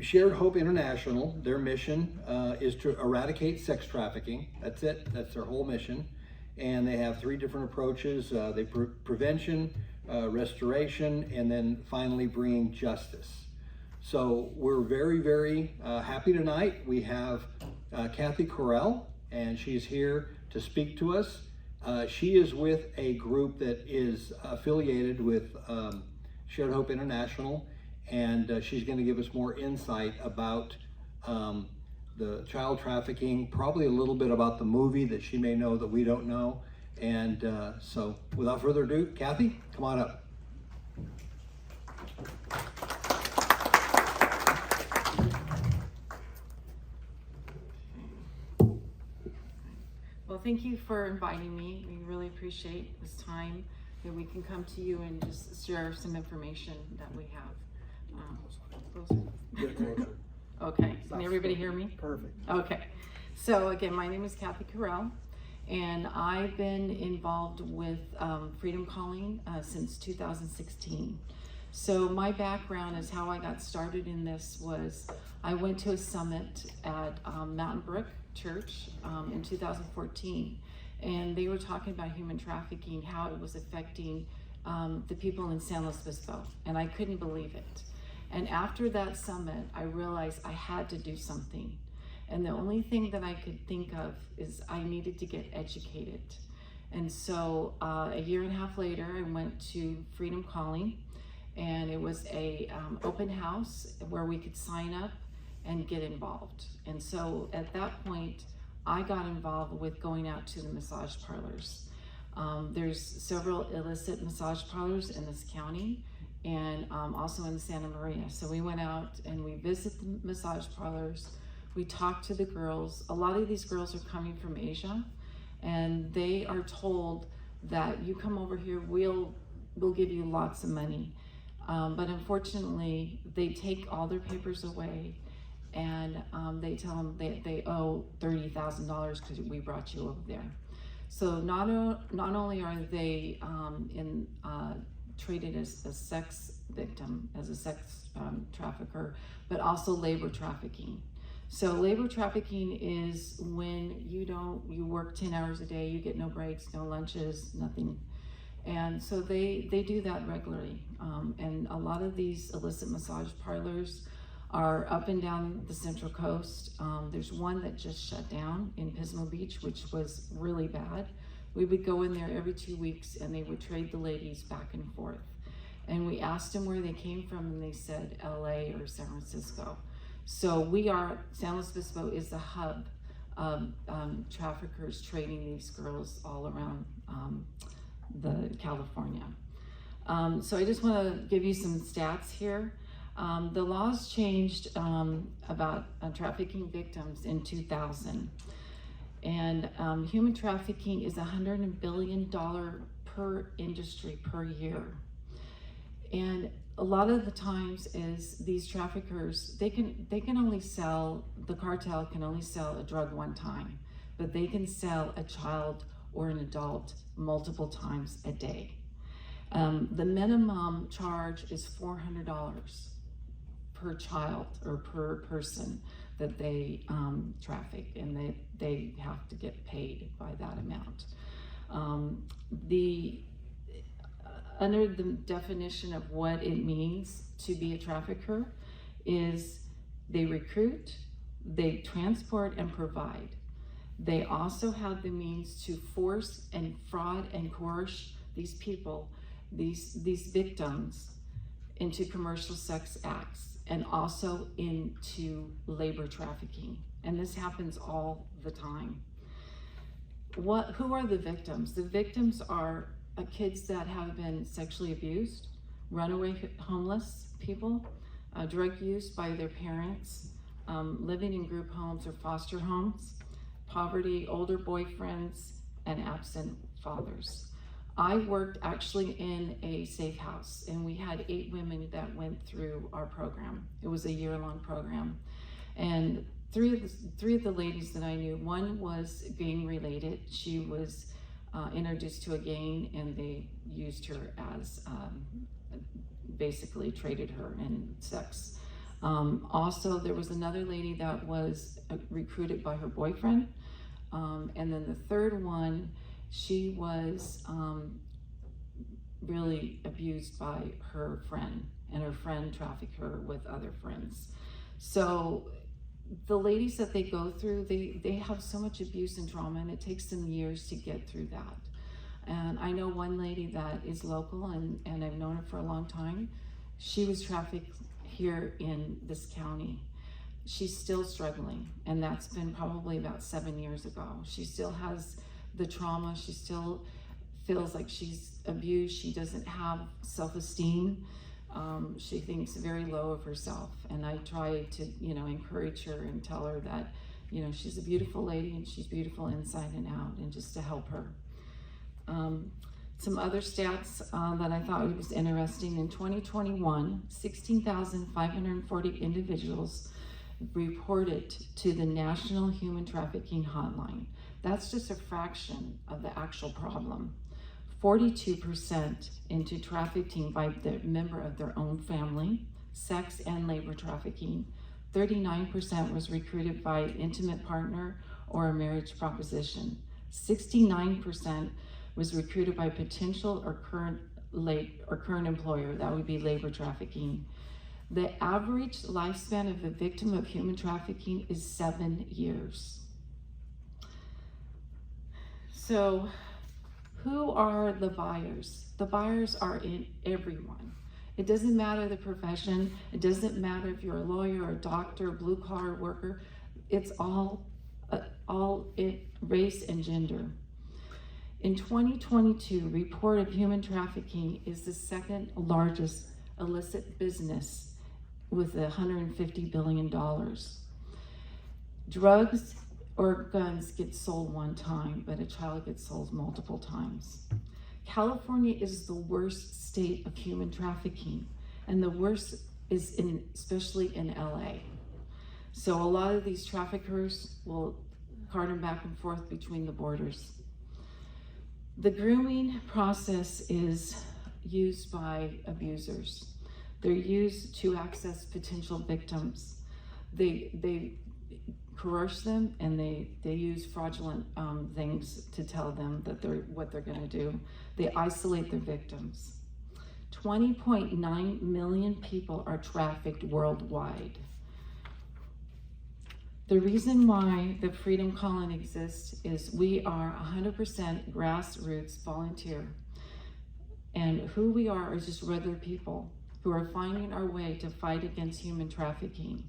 Shared Hope International, their mission is to eradicate sex trafficking. That's it. That's their whole mission. And they have 3 different approaches. Prevention, restoration, and then finally bringing justice. So we're very, very happy tonight. We have Cathy Correll, and she's here to speak to us. She is with a group that is affiliated with Shared Hope International, and she's going to give us more insight about the child trafficking, probably a little bit about the movie that she may know that we don't know. And so without further ado, Cathy, come on up. Well, thank you for inviting me. We really appreciate this time that we can come to you and just share some information that we have. Get closer. Okay, can everybody hear me? Perfect. Okay, so again, my name is Cathy Correll, and I've been involved with Freedom Calling since 2016. So my background is how I got started in this was I went to a summit at Mountain Brook Church in 2014, and they were talking about human trafficking, how it was affecting the people in San Luis Obispo, and I couldn't believe it. And after that summit, I realized I had to do something. And the only thing that I could think of is I needed to get educated. And so a year and a half later, I went to Freedom Calling, and it was a open house where we could sign up and get involved. And so at that point, I got involved with going out to the massage parlors. There's several illicit massage parlors in this county, and also in Santa Maria. So we went out and we visited the massage parlors. We talked to the girls. A lot of these girls are coming from Asia, and they are told that you come over here, we'll give you lots of money. But unfortunately, they take all their papers away, and they tell them they owe $30,000 because we brought you over there. So not only are they treated as a sex victim, as a sex trafficker, but also labor trafficking. So labor trafficking is when you work 10 hours a day, you get no breaks, no lunches, nothing. And so they do that regularly. And a lot of these illicit massage parlors are up and down the Central Coast. There's one that just shut down in Pismo Beach, which was really bad. We would go in there every 2 weeks, and they would trade the ladies back and forth. And we asked them where they came from, and they said LA or San Francisco. So San Luis Obispo is the hub of traffickers trading these girls all around California. So I just want to give you some stats here. The laws changed about trafficking victims in 2000. And human trafficking is $100 billion per industry per year. And a lot of the times is these traffickers, they can only sell, the cartel can only sell a drug one time, but they can sell a child or an adult multiple times a day. The minimum charge is $400 per child or per person that they traffic, and they have to get paid by that amount. Under the definition of what it means to be a trafficker is they recruit, they transport and provide. They also have the means to force and fraud and coerce these people, these victims, into commercial sex acts and also into labor trafficking. And this happens all the time. Who are the victims? The victims are kids that have been sexually abused, runaway homeless people, drug use by their parents, living in group homes or foster homes, poverty, older boyfriends, and absent fathers. I worked actually in a safe house, and we had 8 women that went through our program. It was a year-long program. And three of the ladies that I knew, one was gang related. She was introduced to a gang, and they used her as, basically traded her in sex. Also, there was another lady that was recruited by her boyfriend. And then the third one, she was really abused by her friend, and her friend trafficked her with other friends. So the ladies that they go through, they have so much abuse and trauma, and it takes them years to get through that. And I know one lady that is local, and I've known her for a long time. She was trafficked here in this county. She's still struggling, and that's been probably about 7 years ago. She still has the trauma. She still feels like she's abused. She doesn't have self-esteem. She thinks very low of herself, and I try to, encourage her and tell her that, she's a beautiful lady and she's beautiful inside and out, and just to help her. Some other stats that I thought was interesting. In 2021, 16,540 individuals reported to the National Human Trafficking Hotline. That's just a fraction of the actual problem. 42% into trafficking by the member of their own family, sex and labor trafficking. 39% was recruited by intimate partner or a marriage proposition. 69% was recruited by potential or current employer. That would be labor trafficking. The average lifespan of a victim of human trafficking is 7 years. So, who are the buyers? The buyers are in everyone. It doesn't matter the profession. It doesn't matter if you're a lawyer, a doctor, blue collar worker. It's all race and gender. In 2022, report of human trafficking is the second largest illicit business with $150 billion. Drugs or guns get sold one time, but a child gets sold multiple times. California is the worst state of human trafficking, and the worst is especially in LA. So a lot of these traffickers will cart them back and forth between the borders. The grooming process is used by abusers. They're used to access potential victims. They coerce them, and they use fraudulent things to tell them that what they're going to do. They isolate their victims. 20.9 million people are trafficked worldwide. The reason why the Freedom Calling exists is we are 100% grassroots volunteer. And who we are is just regular people who are finding our way to fight against human trafficking.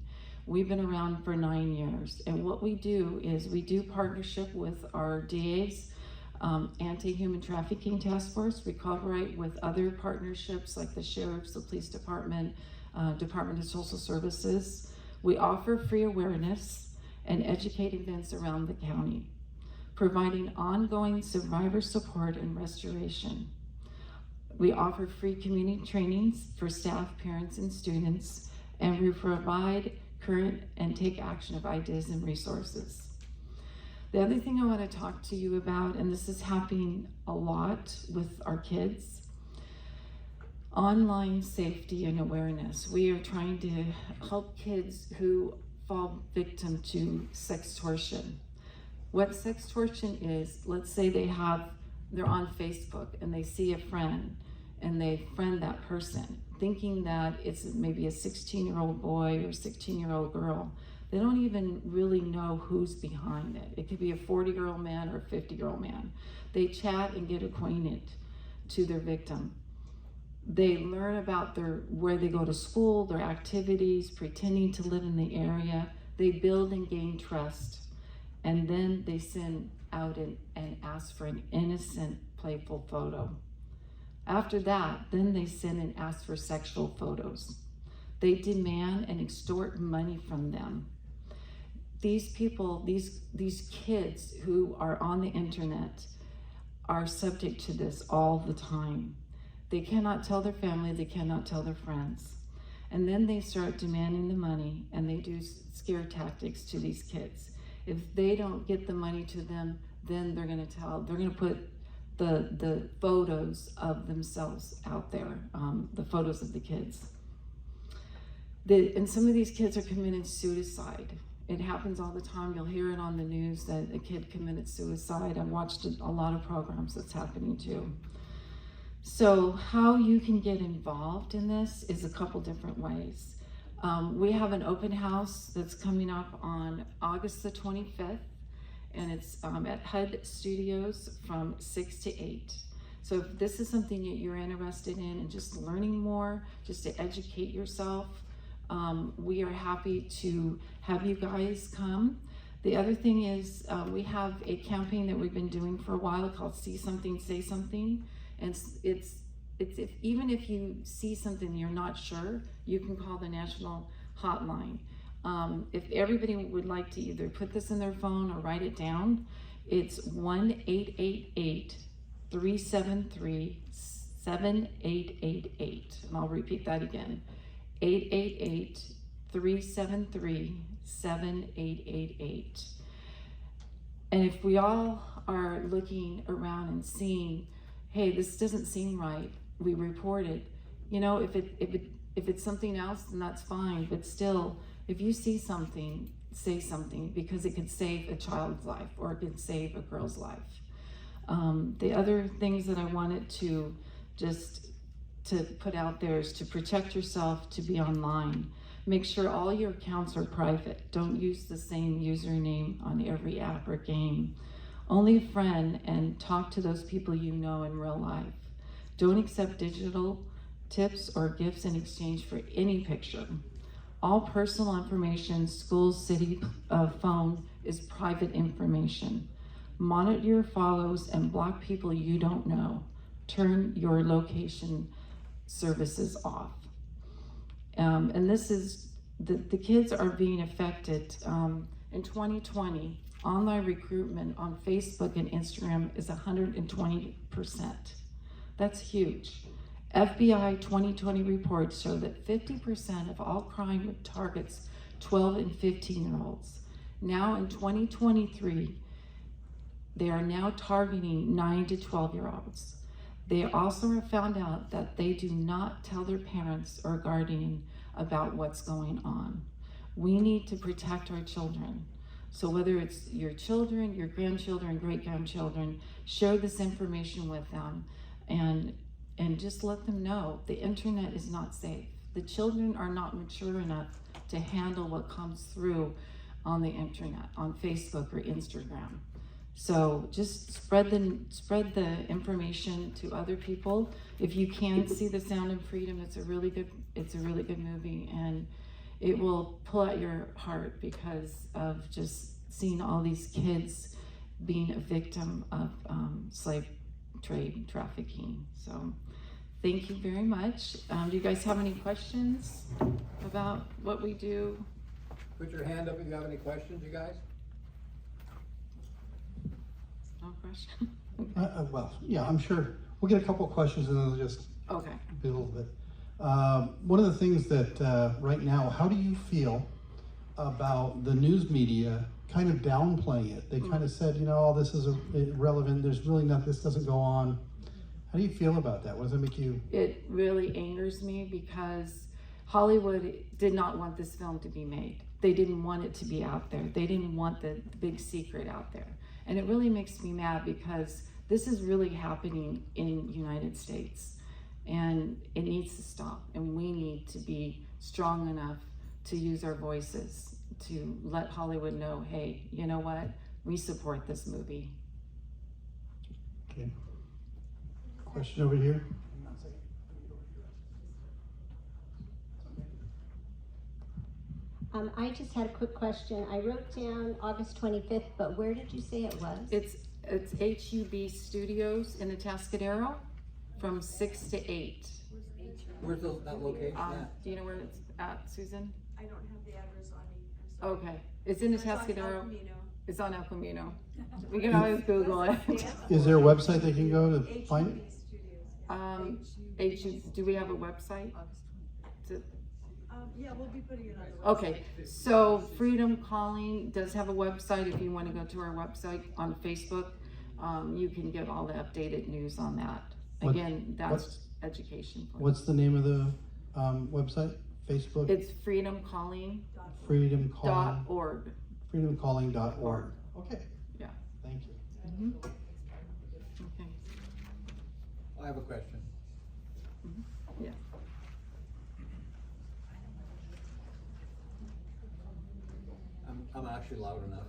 We've been around for 9 years, and what we do is we do partnership with our DA's Anti-Human Trafficking Task Force. We collaborate with other partnerships like the Sheriff's, the Police Department, Department of Social Services. We offer free awareness and educate events around the county, providing ongoing survivor support and restoration. We offer free community trainings for staff, parents, and students, and we provide current and take action of ideas and resources. The other thing I want to talk to you about, and this is happening a lot with our kids, online safety and awareness. We are trying to help kids who fall victim to sextortion. What sextortion is, let's say they're on Facebook and they see a friend and they friend that person, thinking that it's maybe a 16-year-old boy or 16-year-old girl. They don't even really know who's behind it. It could be a 40-year-old man or a 50-year-old man. They chat and get acquainted to their victim. They learn about where they go to school, their activities, pretending to live in the area. They build and gain trust. And then they send out and ask for an innocent, playful photo. After that, then they send and ask for sexual photos. They demand and extort money from them. These people, these kids who are on the internet are subject to this all the time. They cannot tell their family, they cannot tell their friends. And then they start demanding the money, and they do scare tactics to these kids. If they don't get the money to them, then they're gonna put the photos of themselves out there, the photos of the kids. And some of these kids are committing suicide. It happens all the time. You'll hear it on the news that a kid committed suicide. I've watched a lot of programs that's happening too. So how you can get involved in this is a couple different ways. We have an open house that's coming up on August the 25th, and it's at HUD Studios from 6 to 8. So if this is something that you're interested in and just learning more, just to educate yourself, we are happy to have you guys come. The other thing is we have a campaign that we've been doing for a while called See Something, Say Something. And it's even if you see something you're not sure, you can call the national hotline. If everybody would like to either put this in their phone or write it down, it's 1-888-373-7888. And I'll repeat that again, 888-373-7888. And if we all are looking around and seeing, hey, this doesn't seem right, we report it. You know, if it's something else, then that's fine. But still, if you see something, say something, because it could save a child's life or it could save a girl's life. The other things that I wanted to just to put out there is to protect yourself, to be online. Make sure all your accounts are private. Don't use the same username on every app or game. Only friend and talk to those people you know in real life. Don't accept digital tips or gifts in exchange for any picture. All personal information, school, city, phone is private information. Monitor your follows and block people you don't know. Turn your location services off. And this is, the kids are being affected. In 2020, online recruitment on Facebook and Instagram is 120%. That's huge. FBI 2020 reports show that 50% of all crime targets 12 and 15-year-olds. Now in 2023, they are now targeting 9 to 12-year-olds. They also have found out that they do not tell their parents or guardian about what's going on. We need to protect our children. So whether it's your children, your grandchildren, great-grandchildren, share this information with them and just let them know the internet is not safe. The children are not mature enough to handle what comes through on the internet, on Facebook or Instagram. So just spread the information to other people. If you can see The Sound of Freedom, it's a really good movie, and it will pull out your heart because of just seeing all these kids being a victim of slave trade trafficking. So thank you very much. Do you guys have any questions about what we do? Put your hand up if you have any questions, you guys. No question? Well, yeah, I'm sure we'll get a couple of questions and then we'll just Okay. be a little bit. One of the things that right now, how do you feel about the news media kind of downplaying it? They kind of said, you know, this is irrelevant. There's really not, this doesn't go on. How do you feel about that? What does that make you? It really angers me because Hollywood did not want this film to be made. They didn't want it to be out there. They didn't want the big secret out there. And it really makes me mad because this is really happening in the United States and it needs to stop. And we need to be strong enough to use our voices to let Hollywood know, hey, you know what? We support this movie. Okay. Question over here. I just had a quick question. I wrote down August 25th, but where did you say it was? It's HUB Studios in the Atascadero from 6 to 8. Where's that location at? Do you know where it's at, Susan? I don't have the address on me. I'm sorry. Okay, it's in the Atascadero. It's on El Camino. We can always Google it. Is there a website they can go to find it? Do we have a website? Yeah, we'll be putting it on the website. Okay, so Freedom Calling does have a website. If you want to go to our website on Facebook, you can get all the updated news on that. Again, that's education. What's the name of the website? Facebook? It's freedomcalling.org. Freedom Calling. Freedomcalling.org. Okay. Yeah. Thank you. Mhm. Okay. I have a question. Yeah. I'm actually loud enough.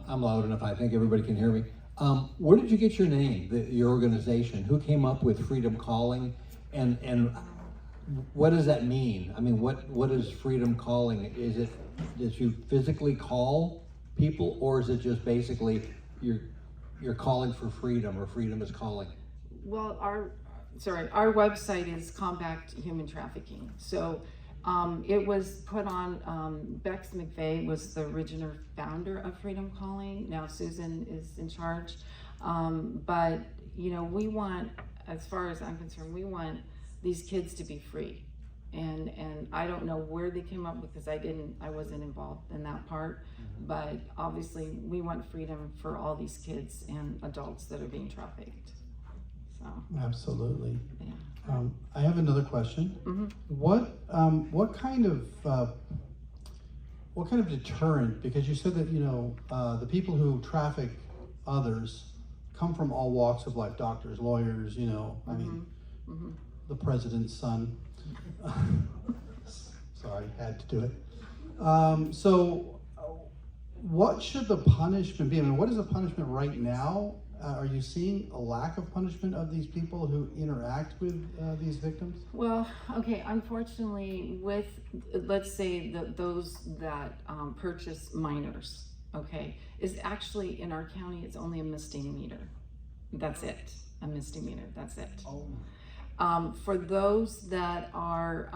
I'm loud enough. I think everybody can hear me. Where did you get your name, your organization? Who came up with Freedom Calling? And what does that mean? I mean, what is Freedom Calling? Is it that you physically call people, or is it just basically you're calling for freedom, or freedom is calling? Well, our website is Combat Human Trafficking. So it was put on, Bex McVeigh was the original founder of Freedom Calling. Now Susan is in charge. But, you know, we want, as far as I'm concerned, we want these kids to be free. And I don't know where they came up with, because I wasn't involved in that part. But obviously we want freedom for all these kids and adults that are being trafficked. So, Absolutely. yeah. I have another question. Mhm. What kind of deterrent? Because you said that the people who traffic others come from all walks of life, doctors, lawyers. I mean, the president's son. Sorry, had to do it. So, what should the punishment be? I mean, what is the punishment right now? Are you seeing a lack of punishment of these people who interact with these victims? Well, okay, unfortunately, with, let's say, those that purchase minors, okay, is actually, in our county, it's only a misdemeanor. That's it, a misdemeanor, that's it. For those that are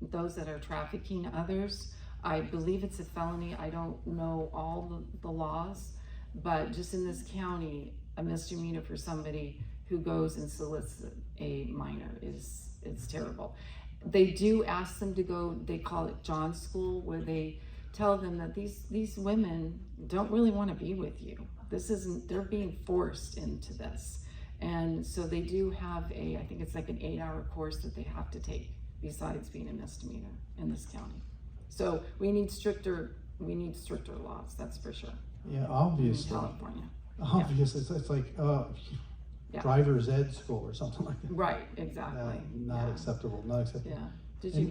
those that are trafficking others, I believe it's a felony. I don't know all the laws, but just in this county, a misdemeanor for somebody who goes and solicits a minor it's terrible. They do ask them to go, they call it John School, where they tell them that these women don't really want to be with you. They're being forced into this. And so they do have I think it's like an 8-hour course that they have to take besides being a misdemeanor in this county. So we need stricter laws, that's for sure. Yeah, obviously. In California. Obviously, it's like Yeah. driver's ed school or something like that. Right, exactly. Not Yeah. acceptable. Not acceptable. Yeah.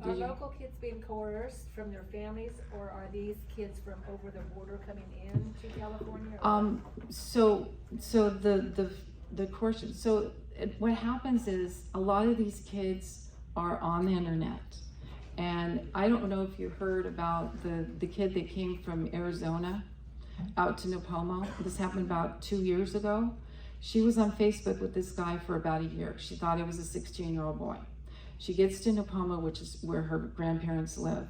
Are local kids being coerced from their families, or are these kids from over the border coming in to California? So the coercion. So what happens is a lot of these kids are on the internet, and I don't know if you heard about the kid that came from Arizona out to Napomo. This happened about 2 years ago. She was on Facebook with this guy for about a year. She thought it was a 16-year-old boy. She gets to Napomo, which is where her grandparents live.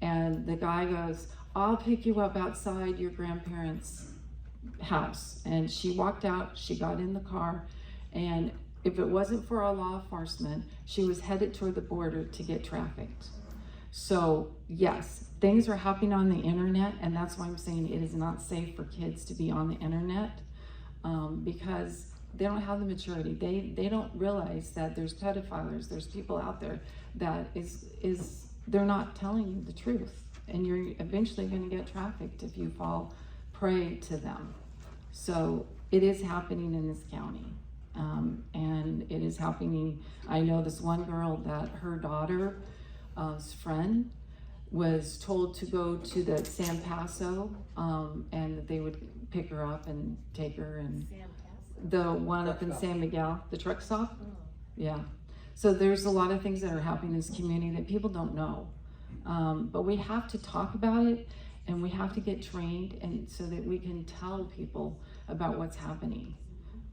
And the guy goes, I'll pick you up outside your grandparents' house. And she walked out, she got in the car, and if it wasn't for our law enforcement, she was headed toward the border to get trafficked. So yes, things are happening on the internet, and that's why I'm saying it is not safe for kids to be on the internet, because they don't have the maturity. They don't realize that there's pedophiles, there's people out there that they're not telling you the truth, and you're eventually going to get trafficked if you fall prey to them. So it is happening in this county, and it is happening. I know this one girl that her daughter's friend was told to go to the San Paso, and they would pick her up and take her, and the one up in San Miguel, the truck stop. Yeah. So there's a lot of things that are happening in this community that people don't know. But we have to talk about it, and we have to get trained, and so that we can tell people about what's happening,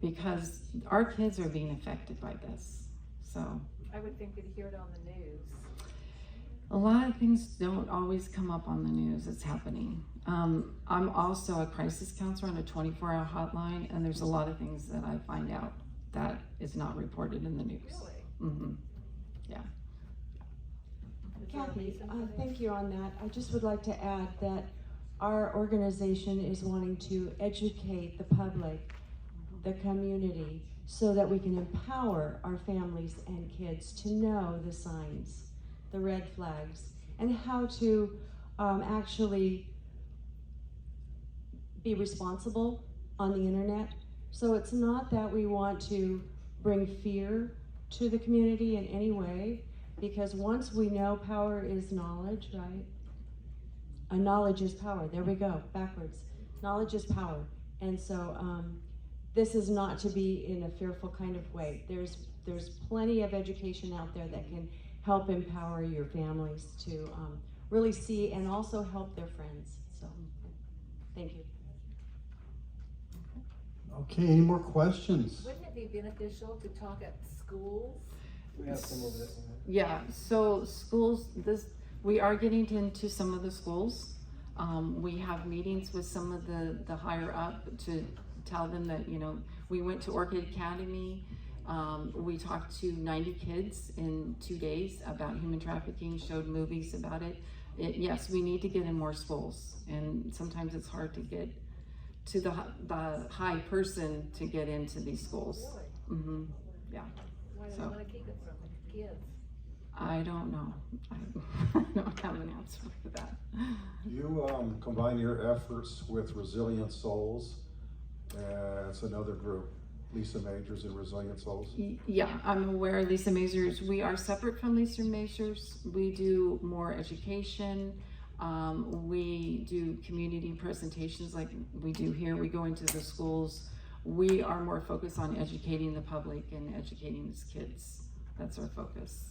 because our kids are being affected by this. So I would think they'd hear it on the news. a lot of things don't always come up on the news. It's happening. I'm also a crisis counselor on a 24-hour hotline, and there's a lot of things that I find out that is not reported in the news. Really? Mm-hmm. Yeah. Is there a Cathy, reason for this? thank you on that. I just would like to add that our organization is wanting to educate the public, the community, so that we can empower our families and kids to know the signs, the red flags, and how to actually be responsible on the internet. So it's not that we want to bring fear to the community in any way, because once we know power is knowledge, right? Knowledge is power. There we go, backwards. Knowledge is power. And so this is not to be in a fearful kind of way. There's plenty of education out there that can help empower your families to really see and also help their friends. So, thank you. Okay, any more questions? Wouldn't it be beneficial to talk at schools? We have some over there. Yeah, so schools, we are getting into some of the schools. We have meetings with some of the higher up to tell them that, you know, we went to Orchid Academy. We talked to 90 kids in 2 days about human trafficking, showed movies about it. Yes, we need to get in more schools, and sometimes it's hard to get to the high person to get into these schools. Really? Mm-hmm. Yeah. Why do So- they wanna keep it from the kids? I don't know. I don't have an answer for that. You combine your efforts with Resilient Souls, and it's another group, Lisa Majors and Resilient Souls. Yeah, I'm aware of Lisa Mazurs. We are separate from Lisa Mazurs. We do more education. We do community presentations like we do here. We go into the schools. We are more focused on educating the public and educating these kids. That's our focus.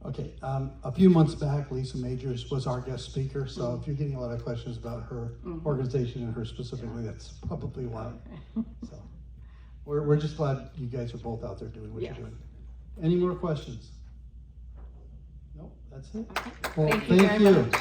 Okay, a few months back, Lisa Majors was our guest speaker, so if you're getting a lot of questions about her organization and her specifically, that's probably why. Okay. So, we're just glad you guys are both out there doing what Yes. you're doing. Any more questions? No, that's it. Okay. Well, Thank you very much.